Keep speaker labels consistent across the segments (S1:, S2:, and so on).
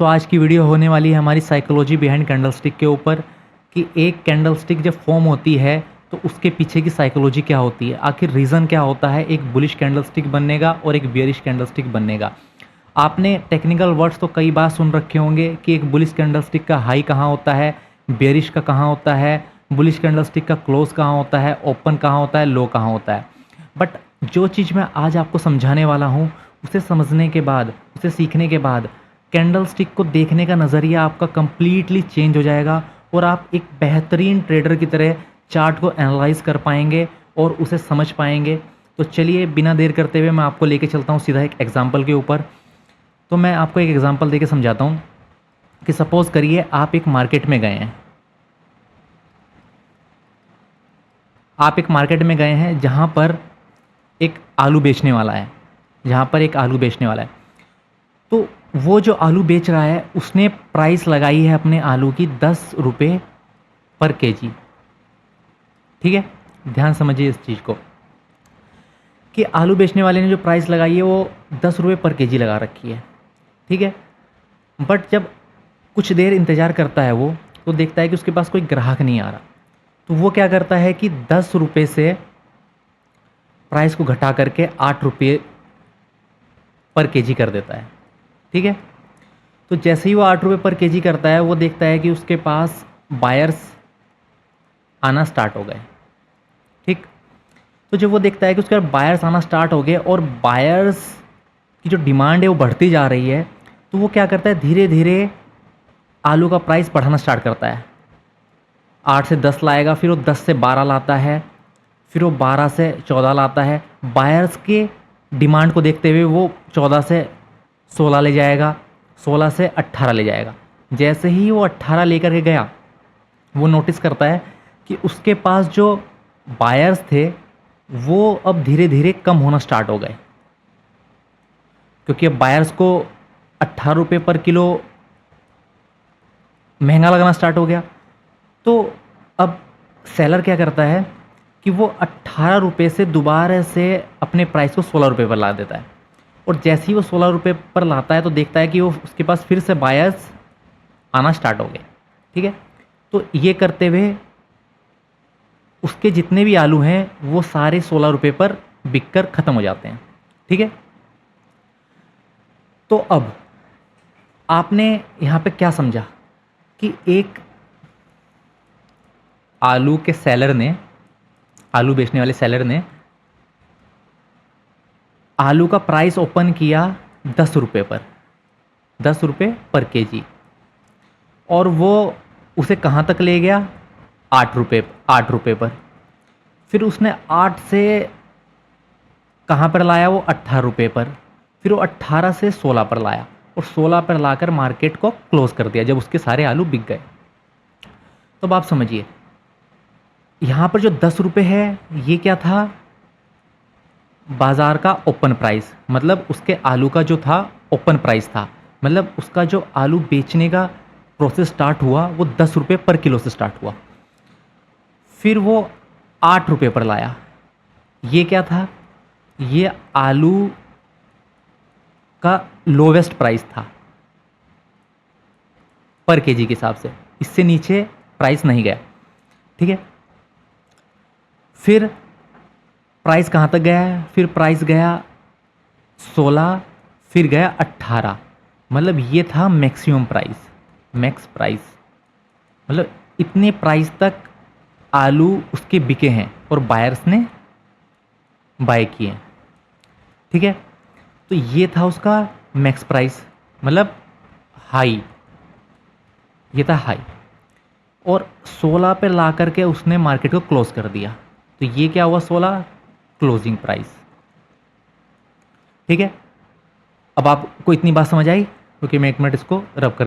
S1: सो आज की वीडियो होने वाली है हमारी साइकोलॉजी बिहाइंड कैंडलस्टिक के ऊपर कि एक कैंडलस्टिक जब फॉर्म होती है तो उसके पीछे की साइकोलॉजी क्या होती है, आखिर रीज़न क्या होता है एक बुलिश कैंडलस्टिक बनने का और एक बियरिश कैंडलस्टिक बनने का। आपने टेक्निकल वर्ड्स तो कई बार सुन रखे होंगे कि एक बुलिश कैंडलस्टिक का हाई कहाँ होता है, बियरिश का कहाँ होता है, बुलिश कैंडलस्टिक का क्लोज कहाँ होता है, ओपन कहाँ होता है, लो कहाँ होता है। बट जो चीज़ मैं आज आपको समझाने वाला हूँ उसे समझने के बाद, उसे सीखने के बाद कैंडलस्टिक को देखने का नज़रिया आपका कंप्लीटली चेंज हो जाएगा और आप एक बेहतरीन ट्रेडर की तरह चार्ट को एनालाइज कर पाएंगे और उसे समझ पाएंगे। तो चलिए बिना देर करते हुए मैं आपको लेके चलता हूँ सीधा एक एग्जांपल के ऊपर। तो मैं आपको एक एग्जांपल देके समझाता हूँ कि सपोज़ करिए आप एक मार्केट में गए हैं, आप एक मार्केट में गए हैं जहाँ पर एक आलू बेचने वाला है, जहाँ पर एक आलू बेचने वाला है। तो वो जो आलू बेच रहा है उसने प्राइस लगाई है अपने आलू की 10 रुपये पर केजी। ठीक है, ध्यान समझिए इस चीज़ को कि आलू बेचने वाले ने जो प्राइस लगाई है वो 10 रुपये पर केजी लगा रखी है। ठीक है, बट जब कुछ देर इंतज़ार करता है वो तो देखता है कि उसके पास कोई ग्राहक नहीं आ रहा। तो वो क्या करता है कि 10 रुपये से प्राइस को घटा करके 8 रुपये पर केजी कर देता है। ठीक है, तो जैसे ही वो 8 रुपये पर केजी करता है वो देखता है कि उसके पास बायर्स आना स्टार्ट हो गए। ठीक, तो जब वो देखता है कि उसके पास बायर्स आना स्टार्ट हो गए और बायर्स की जो डिमांड है वो बढ़ती जा रही है, तो वो क्या करता है धीरे धीरे आलू का प्राइस बढ़ाना स्टार्ट करता है। 8 से 10 लाएगा, फिर वो 10 से 12 लाता है, फिर वो 12 से 14 लाता है। बायर्स के डिमांड को देखते हुए वो 14 से 16 ले जाएगा, 16 से 18 ले जाएगा। जैसे ही वो 18 लेकर के गया वो नोटिस करता है कि उसके पास जो बायर्स थे वो अब धीरे धीरे कम होना स्टार्ट हो गए, क्योंकि अब बायर्स को 18 रुपये पर किलो महंगा लगना स्टार्ट हो गया। तो अब सेलर क्या करता है कि वो 18 रुपये से दोबारा से अपने प्राइस को 16 रुपये पर ला देता है। और जैसे ही वो 16 रुपये पर लाता है तो देखता है कि वो उसके पास फिर से बायर्स आना स्टार्ट हो गए। ठीक है, तो ये करते हुए उसके जितने भी आलू हैं वो सारे 16 रुपये पर बिककर ख़त्म हो जाते हैं। ठीक है, तो अब आपने यहाँ पे क्या समझा कि एक आलू के सेलर ने, आलू बेचने वाले सेलर ने आलू का प्राइस ओपन किया 10 रुपये पर, 10 रुपये पर केजी, और वो उसे कहाँ तक ले गया 8 रुपये पर। फिर उसने 8 से कहाँ पर लाया वो 18 रुपये पर, फिर वो 18 से 16 पर लाया और 16 पर लाकर मार्केट को क्लोज कर दिया जब उसके सारे आलू बिक गए। तो अब आप समझिए यहाँ पर जो 10 रुपये है ये क्या था, बाज़ार का ओपन प्राइस, मतलब उसके आलू का जो था ओपन प्राइस था, मतलब उसका जो आलू बेचने का प्रोसेस स्टार्ट हुआ वो 10 रुपये पर किलो से स्टार्ट हुआ। फिर वो 8 रुपये पर लाया, ये क्या था, ये आलू का लोवेस्ट प्राइस था पर केजी के हिसाब से, इससे नीचे प्राइस नहीं गया। ठीक है, फिर प्राइस कहाँ तक गया है, फिर प्राइस गया 16, फिर गया 18, मतलब ये था मैक्सिमम प्राइस, मैक्स प्राइस, मतलब इतने प्राइस तक आलू उसके बिके हैं और बायर्स ने बाय किए। ठीक है, तो ये था उसका मैक्स प्राइस, मतलब हाई, ये था हाई, और 16 पे ला करके उसने मार्केट को क्लोज कर दिया। तो ये क्या हुआ 16 क्लोजिंग प्राइस। ठीक है, अब आपको इतनी बात समझ आई, क्योंकि मैं 1 मिनट इसको रब कर,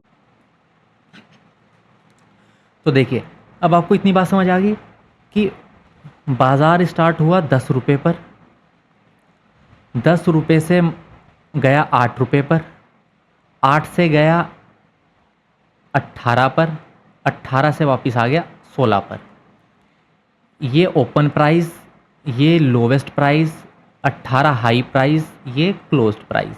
S1: तो देखिए अब आपको इतनी बात समझ आ गई कि बाज़ार स्टार्ट हुआ 10 रुपये पर, 10 रुपये से गया 8 रुपये पर, 8 से गया 18 पर, 18 से वापस आ गया 16 पर। ये ओपन प्राइस, ये लोवेस्ट प्राइस, 18 हाई प्राइस, ये क्लोज्ड प्राइस।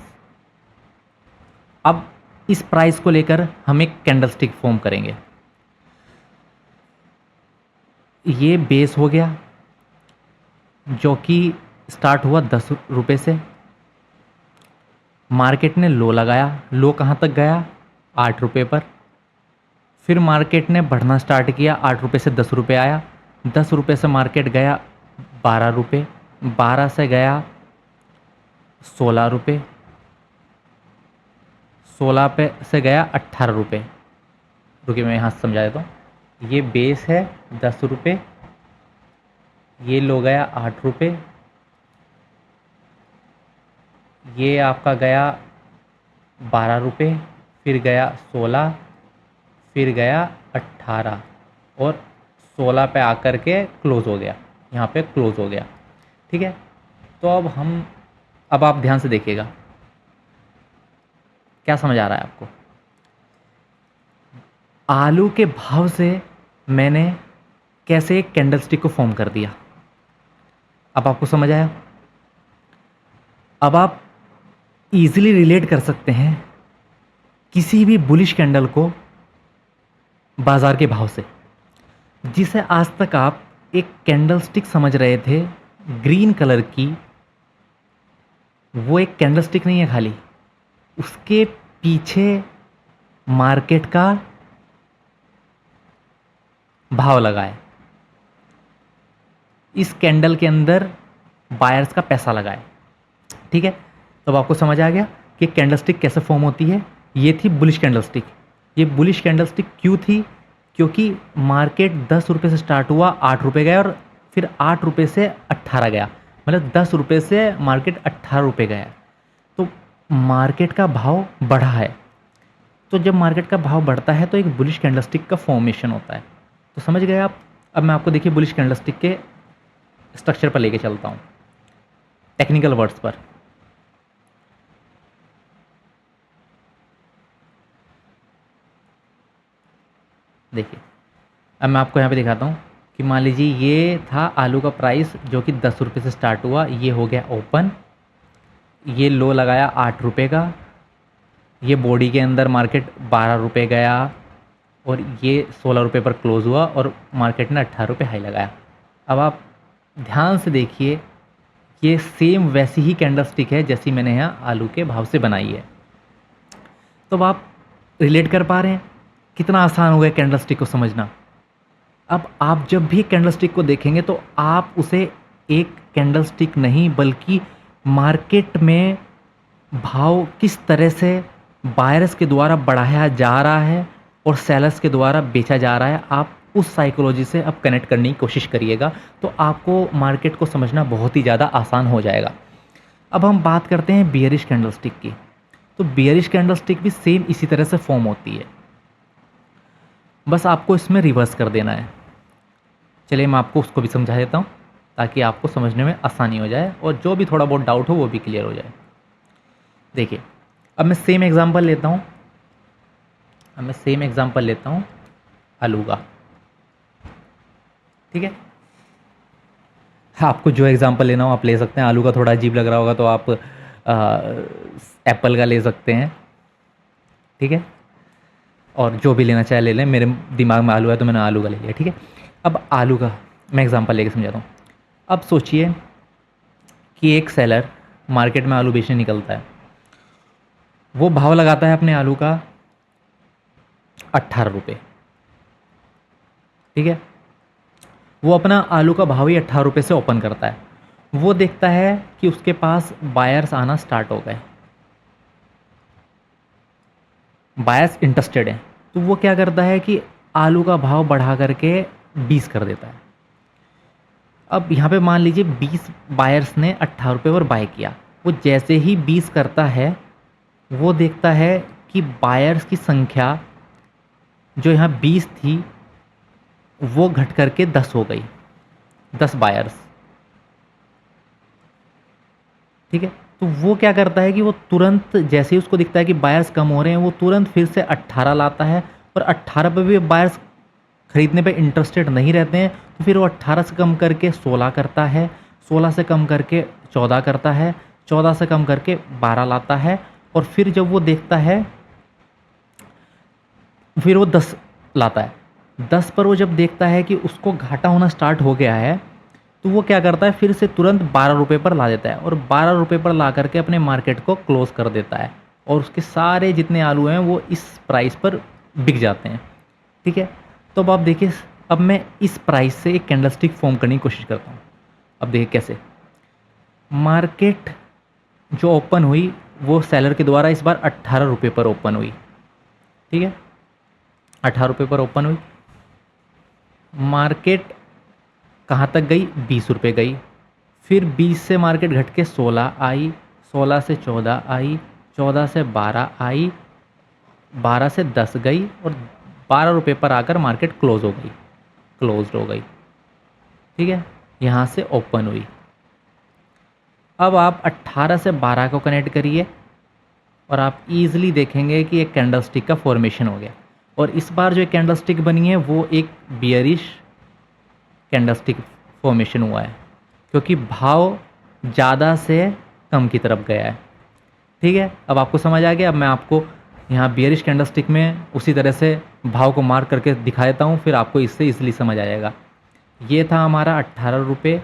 S1: अब इस प्राइस को लेकर हम एक कैंडलस्टिक फॉर्म करेंगे। ये बेस हो गया जो कि स्टार्ट हुआ 10 रुपये से। मार्केट ने लो लगाया, लो कहाँ तक गया? 8 रुपये पर। फिर मार्केट ने बढ़ना स्टार्ट किया, 8 रुपये से 10 रुपये आया, 10 रुपये से मार्केट गया 12 रुपये, 12 से गया 16 रुपये, 16 पे से गया 18 रुपये। रुकिए मैं यहाँ से समझा देता हूँ। ये बेस है 10 रुपये, ये लो गया 8 रुपये, ये आपका गया 12 रुपये, फिर गया 16, फिर गया 18 और 16 पे आकर के क्लोज़ हो गया, यहाँ पे क्लोज़ हो गया। ठीक है, तो अब आप ध्यान से देखिएगा, क्या समझ आ रहा है आपको? आलू के भाव से मैंने कैसे एक कैंडलस्टिक को फॉर्म कर दिया, अब आपको समझ आया? अब आप इजीली रिलेट कर सकते हैं किसी भी बुलिश कैंडल को बाजार के भाव से। जिसे आज तक आप एक कैंडलस्टिक समझ रहे थे ग्रीन कलर की, वो एक कैंडलस्टिक नहीं है खाली, उसके पीछे मार्केट का भाव लगा है। इस कैंडल के अंदर बायर्स का पैसा लगा है। ठीक है, तो अब आपको समझ आ गया कि कैंडलस्टिक कैसे फॉर्म होती है। ये थी बुलिश कैंडलस्टिक। ये बुलिश कैंडलस्टिक क्यों थी? क्योंकि मार्केट 10 रुपये से स्टार्ट हुआ, 8 रुपये गया और फिर 8 रुपये से 18 गया, मतलब 10 रुपये से मार्केट 18 रुपये गया। तो मार्केट का भाव बढ़ा है। तो जब मार्केट का भाव बढ़ता है तो एक बुलिश कैंडलस्टिक का फॉर्मेशन होता है। तो समझ गए आप? अब मैं आपको देखिए बुलिश कैंडलस्टिक के स्ट्रक्चर पर लेके चलता हूँ, टेक्निकल वर्ड्स पर। देखिए, अब मैं आपको यहाँ पे दिखाता हूँ कि मान लीजिए ये था आलू का प्राइस जो कि 10 रुपये से स्टार्ट हुआ, ये हो गया ओपन, ये लो लगाया 8 रुपये का, ये बॉडी के अंदर मार्केट 12 रुपये गया और ये 16 रुपये पर क्लोज़ हुआ और मार्केट ने 18 रुपये हाई लगाया। अब आप ध्यान से देखिए, ये सेम वैसी ही कैंडलस्टिक है जैसी मैंने यहाँ आलू के भाव से बनाई है। तो अब आप रिलेट कर पा रहे हैं? कितना आसान हो गया कैंडलस्टिक को समझना। अब आप जब भी कैंडलस्टिक को देखेंगे तो आप उसे एक कैंडलस्टिक नहीं बल्कि मार्केट में भाव किस तरह से बायर्स के द्वारा बढ़ाया जा रहा है और सेलर्स के द्वारा बेचा जा रहा है, आप उस साइकोलॉजी से अब कनेक्ट करने की कोशिश करिएगा, तो आपको मार्केट को समझना बहुत ही ज़्यादा आसान हो जाएगा। अब हम बात करते हैं बियरिश कैंडलस्टिक की। तो बियरिश कैंडलस्टिक भी सेम इसी तरह से फॉर्म होती है, बस आपको इसमें रिवर्स कर देना है। चलिए मैं आपको उसको भी समझा देता हूँ ताकि आपको समझने में आसानी हो जाए और जो भी थोड़ा बहुत डाउट हो वो भी क्लियर हो जाए। देखिए, अब मैं सेम एग्जांपल लेता हूँ आलू का। ठीक है, आपको जो एग्जांपल लेना हो आप ले सकते हैं। आलू का थोड़ा अजीब लग रहा होगा तो आप एप्पल का ले सकते हैं। ठीक है, और जो भी लेना चाहे ले लें। मेरे दिमाग में आलू है तो मैंने आलू का ले लिया। ठीक है, अब आलू का मैं एग्जांपल लेके समझाता हूँ। अब सोचिए कि एक सेलर मार्केट में आलू बेचने निकलता है, वो भाव लगाता है अपने आलू का 18 रुपये। ठीक है, वो अपना आलू का भाव ही 18 रुपये से ओपन करता है। वो देखता है कि उसके पास बायर्स आना स्टार्ट हो गए, बायर्स इंटरेस्टेड हैं, तो वो क्या करता है कि आलू का भाव बढ़ा करके 20 कर देता है। अब यहाँ पे मान लीजिए 20 बायर्स ने 18 रुपये पर बाय किया। वो जैसे ही 20 करता है वो देखता है कि बायर्स की संख्या जो यहाँ 20 थी वो घट करके 10 हो गई, 10 बायर्स। ठीक है, तो वो क्या करता है कि वो तुरंत जैसे ही उसको दिखता है कि बायर्स कम हो रहे हैं वो तुरंत फिर से 18 लाता है, और 18 पे भी बायर्स खरीदने पे इंटरेस्टेड नहीं रहते हैं तो फिर वो 18 से कम करके 16 करता है, 16 से कम करके 14 करता है, 14 से कम करके 12 लाता है, और फिर जब वो देखता है फिर वो 10 लाता है। 10 पर वो जब देखता है कि उसको घाटा होना स्टार्ट हो गया है, तो वो क्या करता है, फिर से तुरंत 12 रुपये पर ला देता है और 12 रुपये पर ला करके अपने मार्केट को क्लोज़ कर देता है और उसके सारे जितने आलू हैं वो इस प्राइस पर बिक जाते हैं। ठीक है, तो अब आप देखिए, अब मैं इस प्राइस से एक कैंडलस्टिक फॉर्म करने की कोशिश करता हूँ। अब देखिए कैसे मार्केट जो ओपन हुई वो सेलर के द्वारा इस बार 18 रुपये पर ओपन हुई। ठीक है, 18 रुपये पर ओपन हुई। मार्केट कहाँ तक गई, 20 रुपये गई। फिर 20 से मार्केट घट के 16 आई, 16 से 14 आई, 14 से 12 आई, 12 से 10 गई और 12 रुपये पर आकर मार्केट क्लोज़ हो गई। ठीक है, यहाँ से ओपन हुई। अब आप 18 से 12 को कनेक्ट करिए और आप ईज़िली देखेंगे कि एक कैंडलस्टिक का फॉर्मेशन हो गया और इस बार जो एक कैंडलस्टिक बनी है वो एक बियरिश कैंडलस्टिक फॉर्मेशन हुआ है, क्योंकि भाव ज़्यादा से कम की तरफ गया है। ठीक है, अब आपको समझ आ गया। अब मैं आपको यहाँ बियरिश कैंडलस्टिक में उसी तरह से भाव को मार्क करके दिखा देता हूँ, फिर आपको इससे ईजिली समझ आ जाएगा। ये था हमारा 18 रुपये,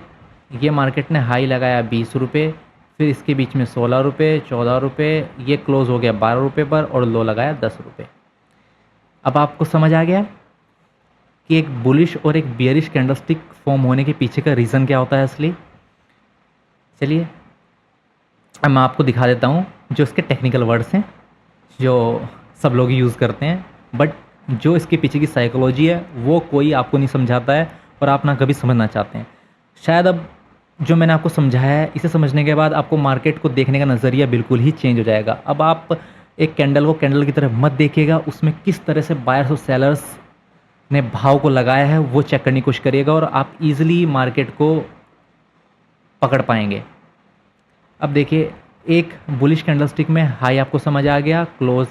S1: ये मार्केट ने हाई लगाया 20 रुपये, फिर इसके बीच में 16 रुपये, 14 रुपये, ये क्लोज़ हो गया 12 रुपये पर और लो लगाया 10 रुपये। अब आपको समझ आ गया कि एक बुलिश और एक बियरिश कैंडलस्टिक फॉर्म होने के पीछे का रीज़न क्या होता है असली। चलिए अब मैं आपको दिखा देता हूँ जो इसके टेक्निकल वर्ड्स हैं जो सब लोग यूज़ करते हैं, बट जो इसके पीछे की साइकोलॉजी है वो कोई आपको नहीं समझाता है और आप ना कभी समझना चाहते हैं। शायद अब जो मैंने आपको समझाया है इसे समझने के बाद आपको मार्केट को देखने का नज़रिया बिल्कुल ही चेंज हो जाएगा। अब आप एक कैंडल को कैंडल की तरफ मत देखिएगा, उसमें किस तरह से बायर्स और सेलर्स ने भाव को लगाया है वो चेक करने की कोशिश करिएगा और आप इजीली मार्केट को पकड़ पाएंगे। अब देखिए, एक बुलिश कैंडलस्टिक में हाई आपको समझ आ गया, क्लोज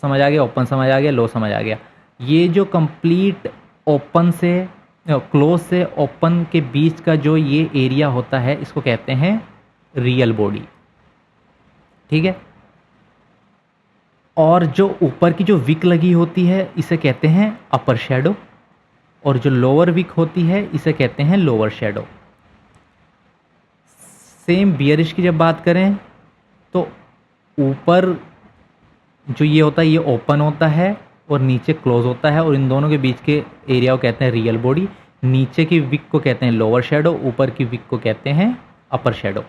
S1: समझ आ गया, ओपन समझ आ गया, लो समझ आ गया। ये जो कंप्लीट ओपन से क्लोज से ओपन के बीच का जो ये एरिया होता है इसको कहते हैं रियल बॉडी। ठीक है, और जो ऊपर की जो विक लगी होती है इसे कहते हैं अपर शैडो और जो लोअर विक होती है इसे कहते हैं लोअर शैडो। सेम बियरिश की जब बात करें तो ऊपर जो ये होता है ये ओपन होता है और नीचे क्लोज होता है और इन दोनों के बीच के एरिया को कहते हैं रियल बॉडी। नीचे की विक को कहते हैं लोअर शैडो, ऊपर की विक को कहते हैं अपर शैडो।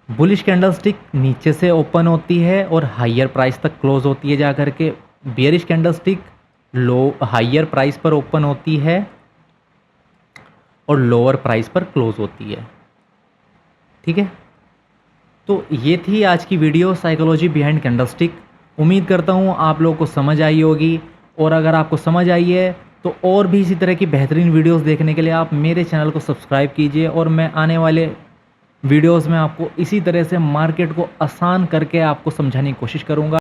S1: बुलिश कैंडलस्टिक नीचे से ओपन होती है और हायर प्राइस तक क्लोज होती है जाकर के। बियरिश कैंडलस्टिक हायर प्राइस पर ओपन होती है और लोअर प्राइस पर क्लोज होती है। ठीक है, तो ये थी आज की वीडियो साइकोलॉजी बिहाइंड कैंडलस्टिक। उम्मीद करता हूँ आप लोगों को समझ आई होगी और अगर आपको समझ आई है तो और भी इसी तरह की बेहतरीन वीडियोस देखने के लिए आप मेरे चैनल को सब्सक्राइब कीजिए और मैं आने वाले वीडियोस में आपको इसी तरह से मार्केट को आसान करके आपको समझाने की कोशिश करूँगा।